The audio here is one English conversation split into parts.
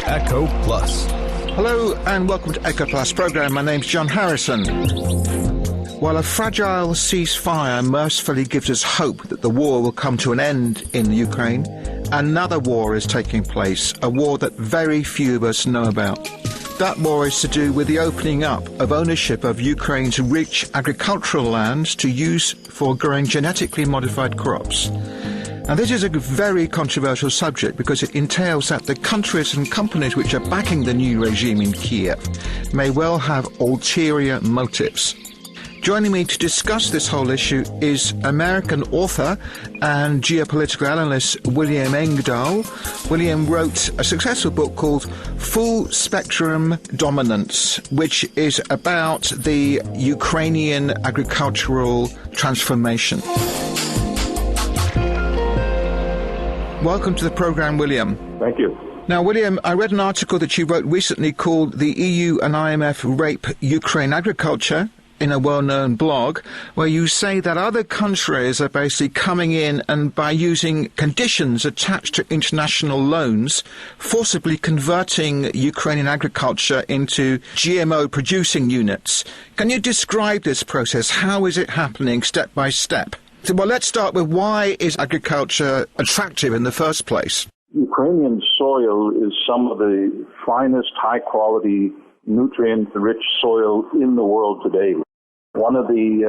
Echo Plus. Hello and welcome to Echo Plus programme. My name's John Harrison. While a fragile ceasefire mercifully gives us hope that the war will come to an end in Ukraine, another war is taking place, a war that very few of us know about. That war is to do with the opening up of ownership of Ukraine's rich agricultural lands to use for growing genetically modified crops. Now, this is a very controversial subject because it entails that the countries and companies which are backing the new regime in Kiev may well have ulterior motives. Joining me to discuss this whole issue is American author and geopolitical analyst William Engdahl. William wrote a successful book called Full Spectrum Dominance, which is about the Ukrainian agricultural transformation. Welcome to the programme, William. Thank you. Now, William, I read an article that you wrote recently called The EU and IMF Rape Ukraine Agriculture in a well-known blog, where you say that other countries are basically coming in and by using conditions attached to international loans, forcibly converting Ukrainian agriculture into GMO producing units. Can you describe this process? How is it happening step by step? So, well, let's start with why is agriculture attractive in the first place? Ukrainian soil is some of the finest, high-quality, nutrient-rich soil in the world today. One of the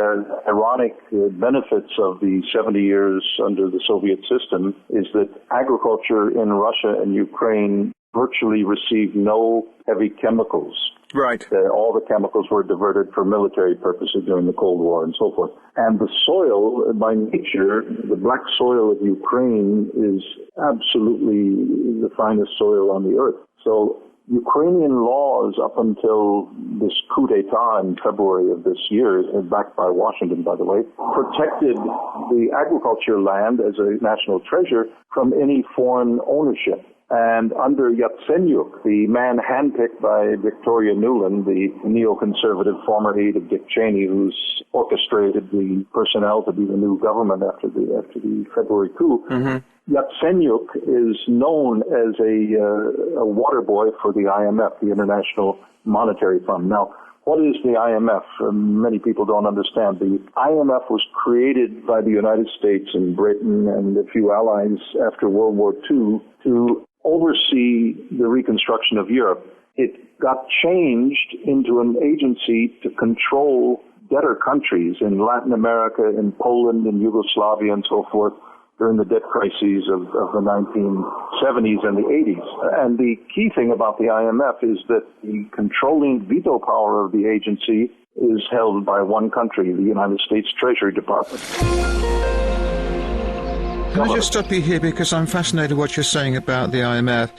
ironic benefits of the 70 years under the Soviet system is that agriculture in Russia and Ukraine virtually received no heavy chemicals. Right. All the chemicals were diverted for military purposes during the Cold War and so forth. And the soil, by nature, the black soil of Ukraine is absolutely the finest soil on the earth. So Ukrainian laws up until this coup d'etat in February of this year, backed by Washington, by the way, protected the agriculture land as a national treasure from any foreign ownership. And under Yatsenyuk, the man handpicked by Victoria Nuland, the neoconservative former aide of Dick Cheney, who's orchestrated the personnel to be the new government after the February coup, Yatsenyuk is known as a water boy for the IMF, the International Monetary Fund. Now, what is the IMF? Many people don't understand. The IMF was created by the United States and Britain and a few allies after World War II to oversee the reconstruction of Europe. It got changed into an agency to control debtor countries in Latin America, in Poland, in Yugoslavia, and so forth during the debt crises of the 1970s and the 80s. And the key thing about the IMF is that the controlling veto power of the agency is held by one country, the United States Treasury Department. Can I just stop you here because I'm fascinated what you're saying about the IMF,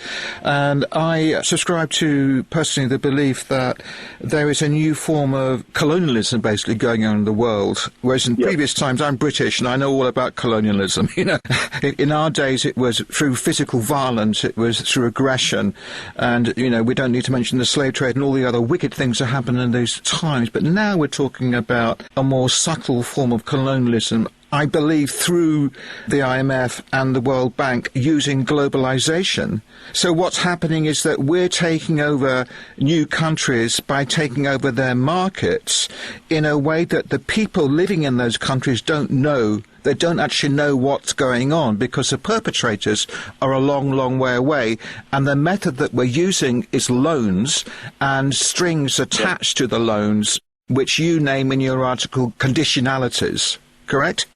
and I subscribe to personally the belief that there is a new form of colonialism basically going on in the world, whereas in previous times, I'm British and I know all about colonialism. You know, in our days it was through physical violence, it was through aggression, and you know we don't need to mention the slave trade and all the other wicked things that happened in those times. But now we're talking about a more subtle form of colonialism, I believe, through the IMF and the World Bank using globalization. So what's happening is that we're taking over new countries by taking over their markets in a way that the people living in those countries don't know. They don't actually know what's going on because the perpetrators are a long, long way away. And the method that we're using is loans and strings attached to the loans, which you name in your article conditionalities, correct?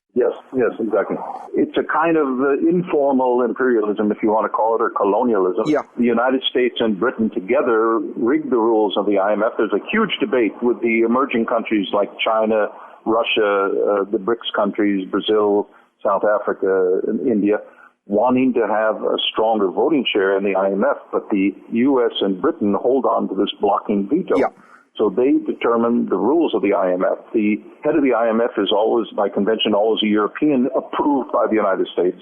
Yes, exactly. It's a kind of informal imperialism, if you want to call it, or colonialism. Yeah. The United States and Britain together rigged the rules of the IMF. There's a huge debate with the emerging countries like China, Russia, the BRICS countries, Brazil, South Africa, and India, wanting to have a stronger voting share in the IMF, but the U.S. and Britain hold on to this blocking veto. Yeah. So they determine the rules of the IMF. The head of the IMF is always, by convention, always a European, approved by the United States.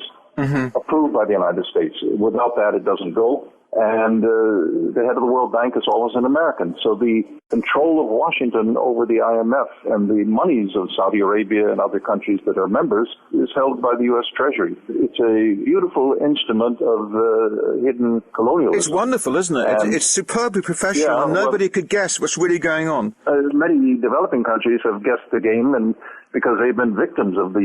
Approved by the United States. Without that, it doesn't go. And the head of the World Bank is always an American. So the control of Washington over the IMF and the monies of Saudi Arabia and other countries that are members is held by the U.S. Treasury. It's a beautiful instrument of hidden colonialism. It's wonderful, isn't it? It's superbly professional, and nobody could guess what's really going on. Many developing countries have guessed the game, and because they've been victims of the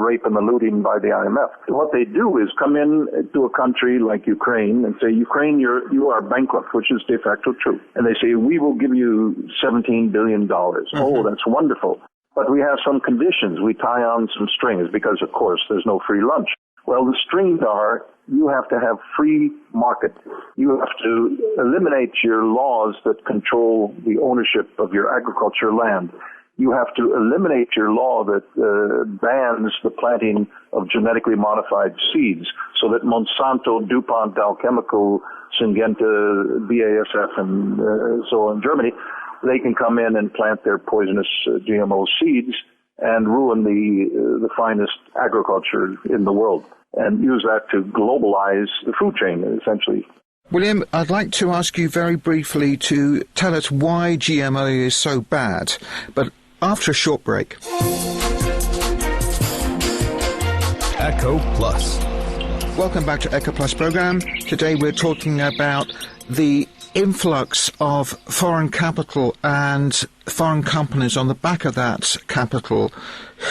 rape and the looting by the IMF. What they do is come in to a country like Ukraine and say, Ukraine, you are bankrupt, which is de facto true. And they say, we will give you $17 billion. Mm-hmm. Oh, that's wonderful. But we have some conditions. We tie on some strings because, of course, there's no free lunch. Well, the strings are, you have to have free market. You have to eliminate your laws that control the ownership of your agriculture land. You have to eliminate your law that bans the planting of genetically modified seeds so that Monsanto, DuPont, Dow Chemical, Syngenta, BASF, and so on in Germany, they can come in and plant their poisonous GMO seeds and ruin the finest agriculture in the world and use that to globalize the food chain, essentially. William, I'd like to ask you very briefly to tell us why GMO is so bad, but after a short break. Echo Plus. Welcome back to Echo Plus program. Today we're talking about the influx of foreign capital and foreign companies on the back of that capital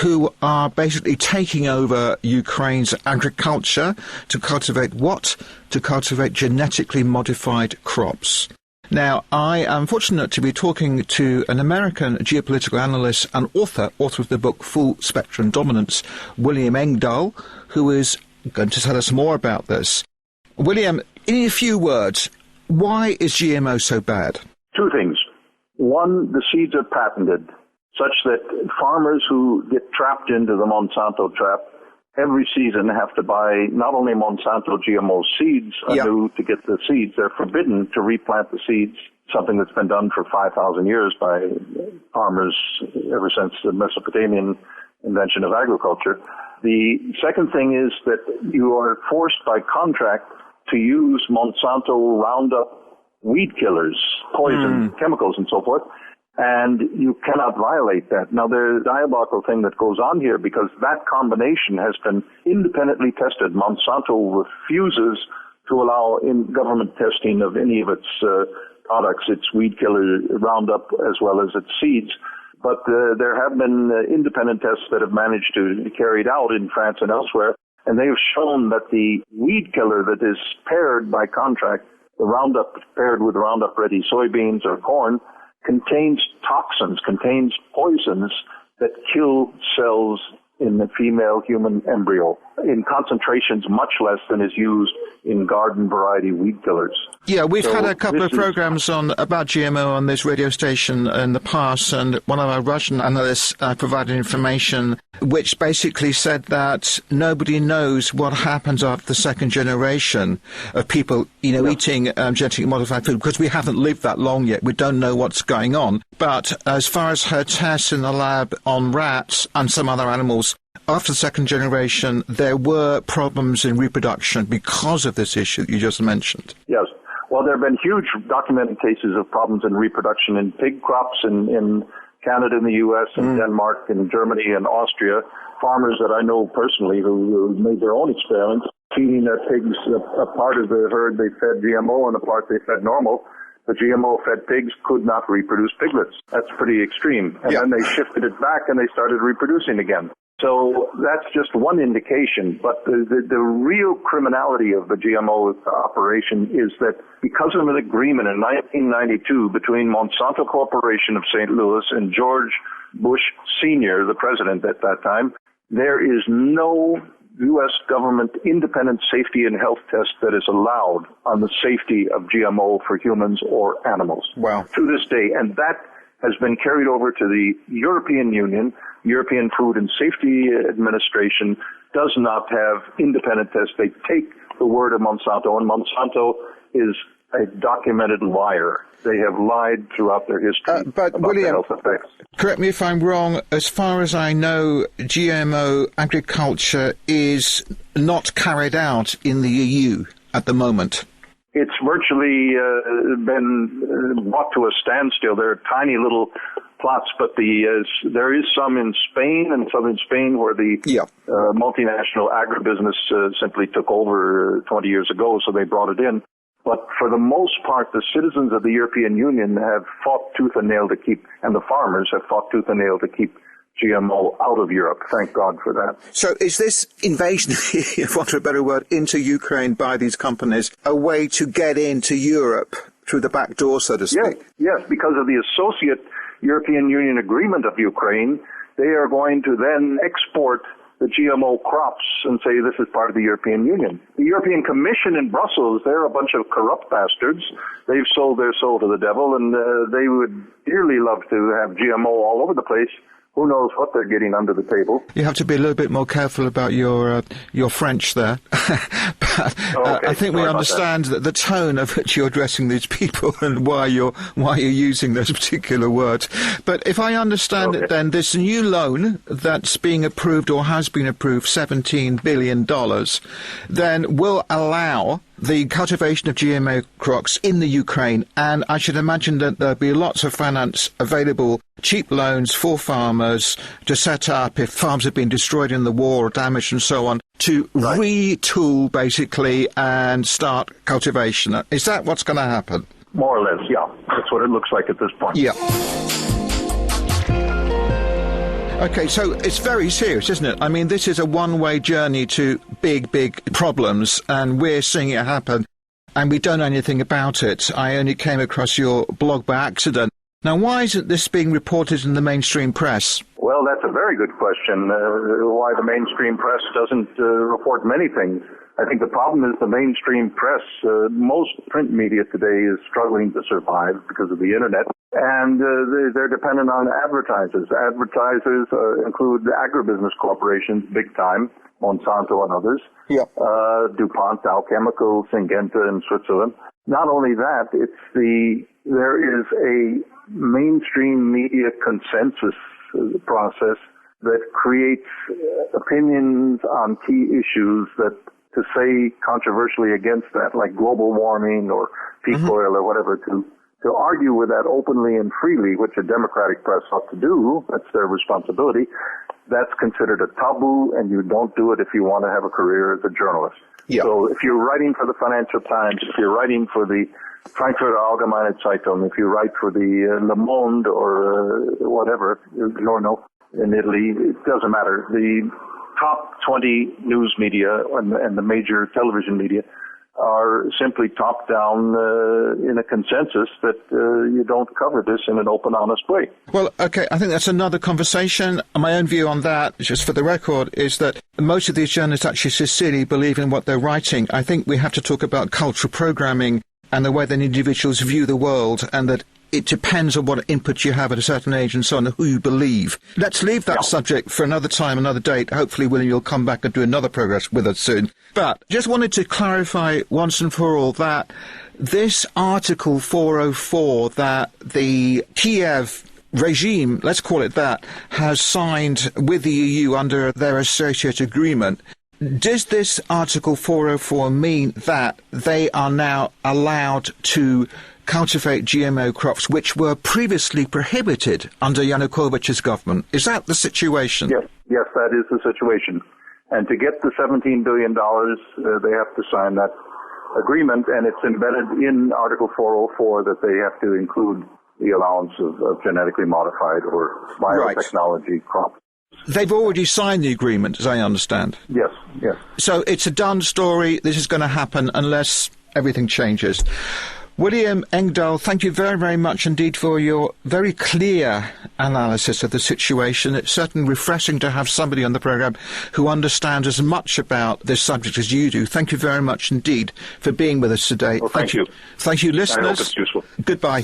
who are basically taking over Ukraine's agriculture to cultivate what? To cultivate genetically modified crops. Now, I am fortunate to be talking to an American geopolitical analyst and author of the book Full Spectrum Dominance, William Engdahl, who is going to tell us more about this. William, in a few words, why is GMO so bad? Two things. One, the seeds are patented, such that farmers who get trapped into the Monsanto trap every season have to buy not only Monsanto GMO seeds anew to get the seeds. They're forbidden to replant the seeds, something that's been done for 5,000 years by farmers ever since the Mesopotamian invention of agriculture. The second thing is that you are forced by contract to use Monsanto Roundup weed killers, poison, chemicals, and so forth. And you cannot violate that. Now, there's a diabolical thing that goes on here because that combination has been independently tested. Monsanto refuses to allow in government testing of any of its products, its weed killer Roundup as well as its seeds. But there have been independent tests that have managed to be carried out in France and elsewhere, and they have shown that the weed killer that is paired by contract, the Roundup paired with Roundup Ready soybeans or corn, contains toxins, contains poisons that kill cells in the female human embryo in concentrations much less than is used in garden variety weed killers. Yeah, we've had a couple of programs about GMO on this radio station in the past, and one of our Russian analysts provided information which basically said that nobody knows what happens after the second generation of people, eating genetically modified food, because we haven't lived that long yet. We don't know what's going on. But as far as her tests in the lab on rats and some other animals, after the second generation, there were problems in reproduction because of this issue that you just mentioned. Yes. Well, there have been huge documented cases of problems in reproduction in pig crops in Canada, in the U.S., and Denmark, and Germany, and Austria. Farmers that I know personally who made their own experiments, feeding their pigs a part of the herd they fed GMO and a part they fed normal. The GMO-fed pigs could not reproduce piglets. That's pretty extreme. And then they shifted it back and they started reproducing again. So that's just one indication. But the real criminality of the GMO operation is that because of an agreement in 1992 between Monsanto Corporation of St. Louis and George Bush Sr., the president at that time, there is no U.S. government independent safety and health test that is allowed on the safety of GMO for humans or animals. Wow. To this day. And that has been carried over to the European Union. European Food and Safety Administration does not have independent tests. They take the word of Monsanto, and Monsanto is a documented liar. They have lied throughout their history but about William, the health effects. Correct me if I'm wrong, as far as I know, GMO agriculture is not carried out in the EU at the moment. It's virtually been brought to a standstill. There are tiny little plots, but there is some in Spain and some in Spain where the multinational agribusiness simply took over 20 years ago, so they brought it in. But for the most part, the citizens of the European Union have fought tooth and nail to keep, and the farmers have fought tooth and nail to keep GMO out of Europe. Thank God for that. So is this invasion, if want a better word, into Ukraine by these companies a way to get into Europe through the back door, so to speak? Yes, because of the associate European Union agreement of Ukraine, they are going to then export the GMO crops and say this is part of the European Union. The European Commission in Brussels, they're a bunch of corrupt bastards. They've sold their soul to the devil, and they would dearly love to have GMO all over the place. Who knows what they're getting under the table. You have to be a little bit more careful about your French there. But I think we understand that the tone of which you're addressing these people and why you're using those particular words. But if I understand it, then this new loan that's being approved or has been approved, $17 billion, then will allow the cultivation of GMO crops in the Ukraine, and I should imagine that there'll be lots of finance available, cheap loans for farmers to set up if farms have been destroyed in the war or damaged and so on, to retool basically and start cultivation. Is that what's going to happen? More or less, yeah. That's what it looks like at this point. Yeah. Okay, so it's very serious, isn't it? I mean, this is a one-way journey to big, big problems, and we're seeing it happen, and we don't know anything about it. I only came across your blog by accident. Now, why isn't this being reported in the mainstream press? Well, that's a very good question. Why the mainstream press doesn't report many things. I think the problem is the mainstream press. Most print media today is struggling to survive because of the internet, and they're dependent on advertisers. Advertisers include agribusiness corporations, big time, Monsanto and others, DuPont, Dow Chemical, Syngenta in Switzerland. Not only that, there is a mainstream media consensus process that creates opinions on key issues that, to say controversially against that, like global warming or peak oil or whatever, to argue with that openly and freely, which a democratic press ought to do, that's their responsibility, that's considered a taboo, and you don't do it if you want to have a career as a journalist. Yeah. So if you're writing for the Financial Times, if you're writing for the Frankfurter Allgemeine Zeitung, if you write for the Le Monde or whatever, Giorno in Italy, it doesn't matter. The top 20 news media and the major television media are simply top-down in a consensus that you don't cover this in an open, honest way. Well, okay, I think that's another conversation. My own view on that, just for the record, is that most of these journalists actually sincerely believe in what they're writing. I think we have to talk about cultural programming and the way that individuals view the world, and that it depends on what input you have at a certain age and so on, who you believe. Let's leave that subject for another time, another date. Hopefully, William, you'll come back and do another progress with us soon. But just wanted to clarify once and for all that this Article 404 that the Kiev regime, let's call it that, has signed with the EU under their associate agreement, does this Article 404 mean that they are now allowed to cultivate GMO crops which were previously prohibited under Yanukovych's government? Is that the situation? Yes, that is the situation. And to get the $17 billion, they have to sign that agreement, and it's embedded in Article 404 that they have to include the allowance of genetically modified or biotechnology crops. They've already signed the agreement, as I understand. Yes. So it's a done story. This is going to happen unless everything changes. William Engdahl, thank you very, very much indeed for your very clear analysis of the situation. It's certainly refreshing to have somebody on the programme who understands as much about this subject as you do. Thank you very much indeed for being with us today. Well, thank you. Thank you, listeners. I hope it's useful. Goodbye.